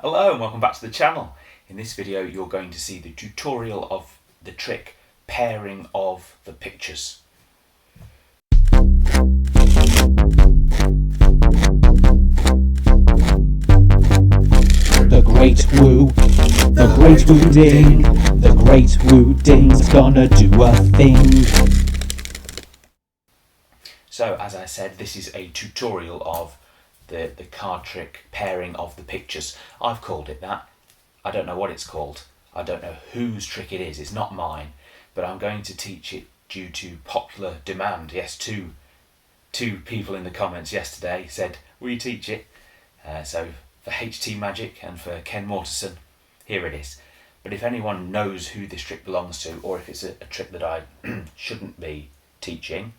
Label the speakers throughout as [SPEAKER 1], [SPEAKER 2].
[SPEAKER 1] Hello and welcome back to the channel. In this video you're going to see the tutorial of the trick pairing of the pictures.
[SPEAKER 2] The Great Woo, the Great Woo Ding, the Great Woo Ding's gonna do a thing.
[SPEAKER 1] So as I said, this is a tutorial of the card trick pairing of the pictures. I've called it that. I don't know what it's called. I don't know whose trick it is. It's not mine, but I'm going to teach it due to popular demand. Yes, two people in the comments yesterday said, will you teach it? So for HT Magic and for Ken Mortensen, here it is. But if anyone knows who this trick belongs to, or if it's a trick that I shouldn't be teaching,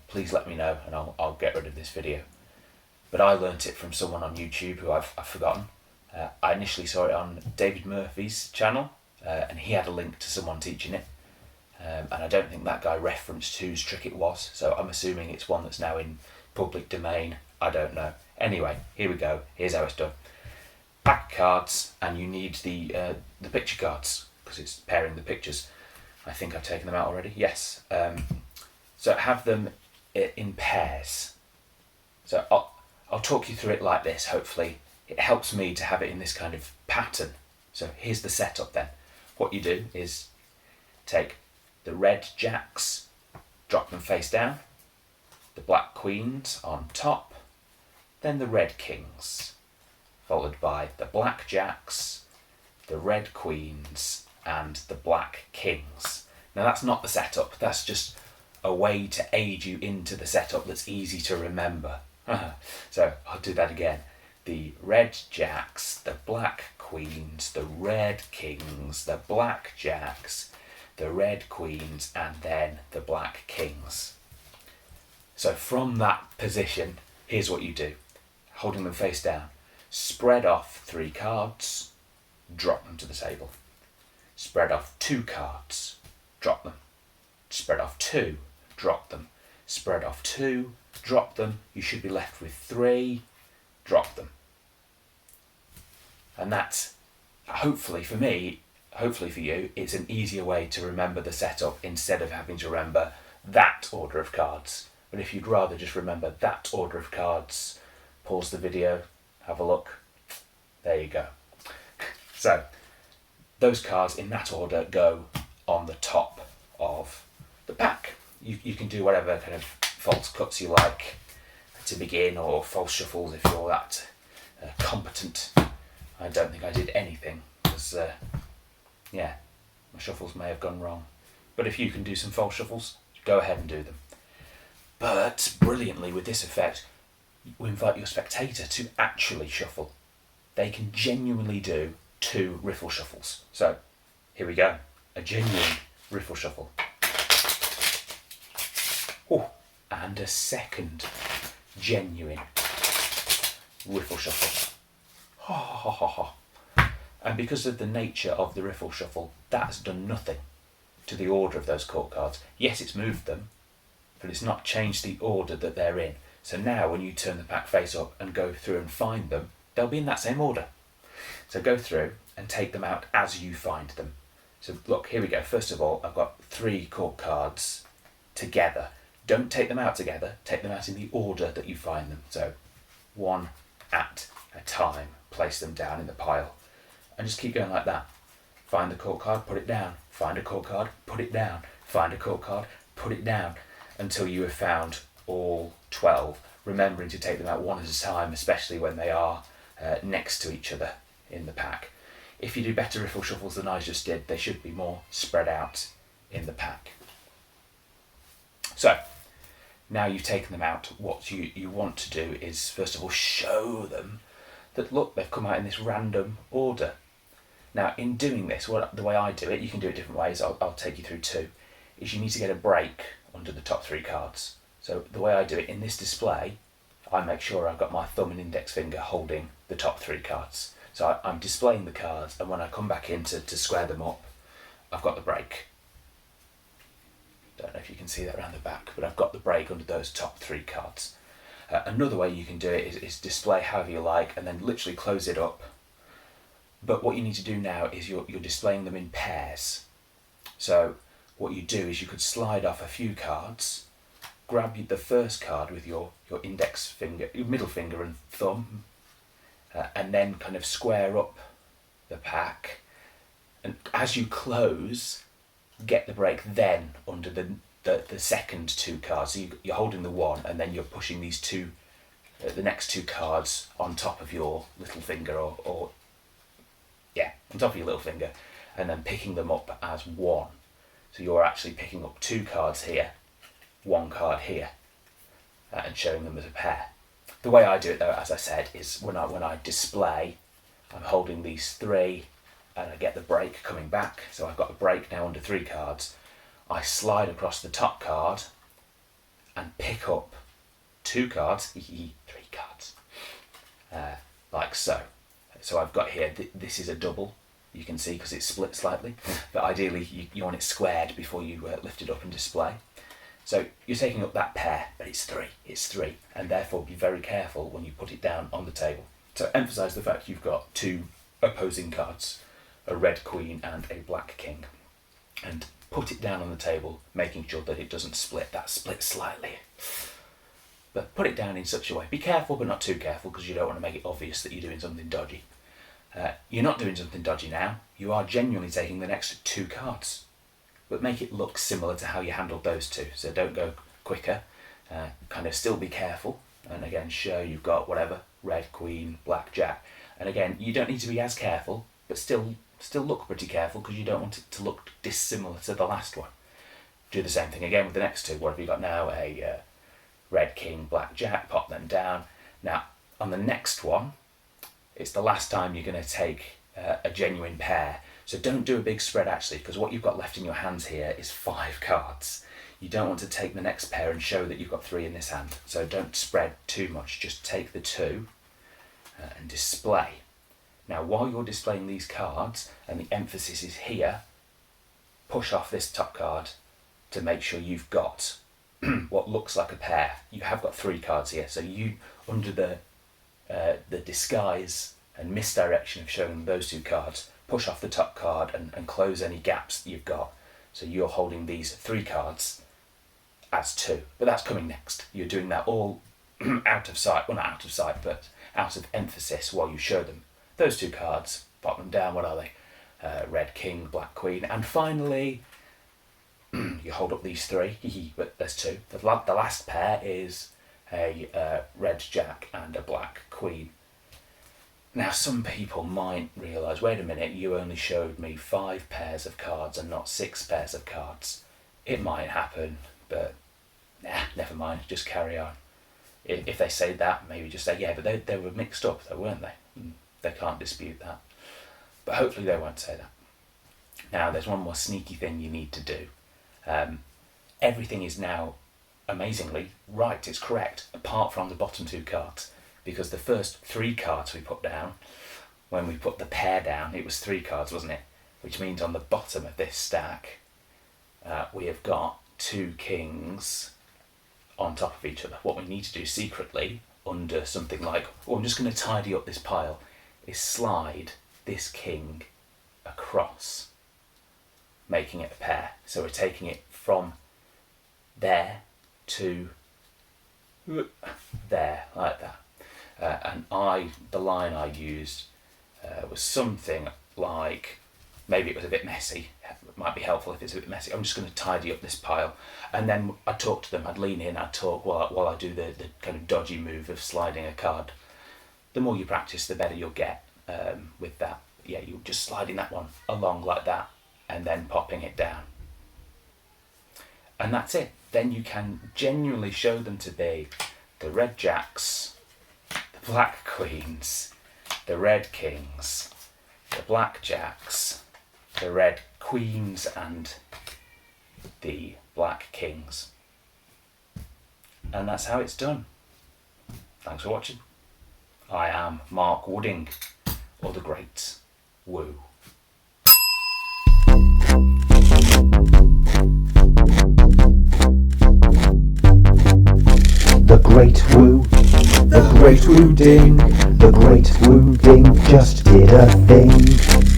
[SPEAKER 1] please let me know and I'll get rid of this video. But I learnt it from someone on YouTube who I've forgotten. I initially saw it on David Murphy's channel, and he had a link to someone teaching it. And I don't think that guy referenced whose trick it was, so I'm assuming it's one that's now in public domain. I don't know. Anyway, here we go. Here's how it's done. Pack cards, and you need the picture cards because it's pairing the pictures. I think I've taken them out already. Yes. So have them in pairs. So I'll talk you through it like this. Hopefully, it helps me to have it in this kind of pattern. So here's the setup then. What you do is take the red jacks, drop them face down, the black queens on top, then the red kings, followed by the black jacks, the red queens, and the black kings. Now that's not the setup, that's just a way to aid you into the setup that's easy to remember. So I'll do that again. The red jacks, the black queens, the red kings, the black jacks, the red queens, and then the black kings. So from that position, here's what you do. Holding them face down, spread off 3 cards, drop them to the table. Spread off 2 cards, drop them. Spread off 2, drop them. Spread off 2, drop them. You should be left with 3, drop them. And that's, hopefully for me, hopefully for you, it's an easier way to remember the setup instead of having to remember that order of cards. But if you'd rather just remember that order of cards, pause the video, have a look. There you go. So those cards in that order go on the top of the pack. You can do whatever kind of false cuts you like to begin, or false shuffles if you're that competent. I don't think I did anything because my shuffles may have gone wrong. But if you can do some false shuffles, go ahead and do them. But brilliantly with this effect, we invite your spectator to actually shuffle. They can genuinely do 2 riffle shuffles. So here we go, a genuine riffle shuffle. Oh, and a second genuine riffle shuffle. Ha ha ha ha. And because of the nature of the riffle shuffle, that's done nothing to the order of those court cards. Yes, it's moved them, but it's not changed the order that they're in. So now when you turn the pack face up and go through and find them, they'll be in that same order. So go through and take them out as you find them. So look, here we go. First of all, I've got 3 court cards together. Don't take them out together, take them out in the order that you find them. So 1 at a time, place them down in the pile and just keep going like that. Find the court card, put it down. Find a court card, put it down. Find a court card, put it down until you have found all 12, remembering to take them out one at a time, especially when they are next to each other in the pack. If you do better riffle shuffles than I just did, they should be more spread out in the pack. So now you've taken them out, what you want to do is first of all show them that look, they've come out in this random order. Now in doing this, the way I do it, you can do it different ways, I'll take you through 2, is you need to get a break under the top 3 cards. So the way I do it in this display, I make sure I've got my thumb and index finger holding the top 3 cards. So I'm displaying the cards, and when I come back in to square them up, I've got the break. Don't know if you can see that around the back, but I've got the break under those top 3 cards. Another way you can do it is display however you like and then literally close it up But what you need to do now is you're displaying them in pairs. So what you do is you could slide off a few cards, grab the first card with your index finger, your middle finger and thumb, and then kind of square up the pack. And as you close, get the break then under the second two cards. So you're holding the one, and then you're pushing these two, the next two cards on top of your little finger, or on top of your little finger, and then picking them up as one. So you're actually picking up two cards here, one card here, and showing them as a pair. The way I do it though, as I said, is when I display, I'm holding these three, and I get the break coming back. So I've got a break now under three cards. I slide across the top card and pick up two cards, three cards, like so. So I've got here, this is a double, you can see, because it's split slightly, but ideally you want it squared before you lift it up and display. So you're taking up that pair, but it's three, and therefore be very careful when you put it down on the table. So emphasise the fact you've got two opposing cards, a red queen and a black king, and put it down on the table, making sure that it doesn't split, that splits slightly. But put it down in such a way, be careful but not too careful, because you don't want to make it obvious that you're doing something dodgy. You're not doing something dodgy now, you are genuinely taking the next two cards, but make it look similar to how you handled those two. So don't go quicker, kind of still be careful, and again show you've got whatever, red queen, black jack, and again you don't need to be as careful, but still look pretty careful, because you don't want it to look dissimilar to the last one. Do the same thing again with the next two. What have you got now? A red king, black jack, pop them down. Now on the next one, it's the last time you're going to take a genuine pair, so don't do a big spread actually, because what you've got left in your hands here is 5 cards. You don't want to take the next pair and show that you've got 3 in this hand, so don't spread too much, just take the 2 and display. Now while you're displaying these cards, and the emphasis is here, push off this top card to make sure you've got what looks like a pair. You have got 3 cards here, so you, under the disguise and misdirection of showing those 2 cards, push off the top card and close any gaps that you've got. So you're holding these 3 cards as 2, but that's coming next. You're doing that all out of sight, well not out of sight, but out of emphasis while you show them. Those 2 cards, pop them down, what are they? Red king, black queen, and finally you hold up these 3, but there's 2. The last pair is a red jack and a black queen. Now some people might realise, wait a minute, you only showed me 5 pairs of cards and not 6 pairs of cards. It might happen, but never mind, just carry on. If they say that, maybe just say, yeah, but they were mixed up though, weren't they? They can't dispute that. But hopefully they won't say that. Now there's one more sneaky thing you need to do. Everything is now amazingly right, it's correct, apart from the bottom 2 cards, because the first 3 cards we put down, when we put the pair down, it was 3 cards, wasn't it? Which means on the bottom of this stack, we have got 2 kings on top of each other. What we need to do secretly, under something like, I'm just going to tidy up this pile, is slide this king across, making it a pair. So we're taking it from there to there, like that. And the line I used was something like, maybe it was a bit messy, it might be helpful if it's a bit messy. I'm just going to tidy up this pile, and then I'd talk to them, I'd lean in, I'd talk while I do the kind of dodgy move of sliding a card. The more you practice, the better you'll get with that. Yeah, you're just sliding that one along like that, and then popping it down. And that's it. Then you can genuinely show them to be the red jacks, the black queens, the red kings, the black jacks, the red queens, and the black kings. And that's how it's done. Thanks for watching. I am Mark Wooding, or the Great Woo.
[SPEAKER 2] The Great Woo. The Great Woo Ding, the Great Woo Ding just did a thing.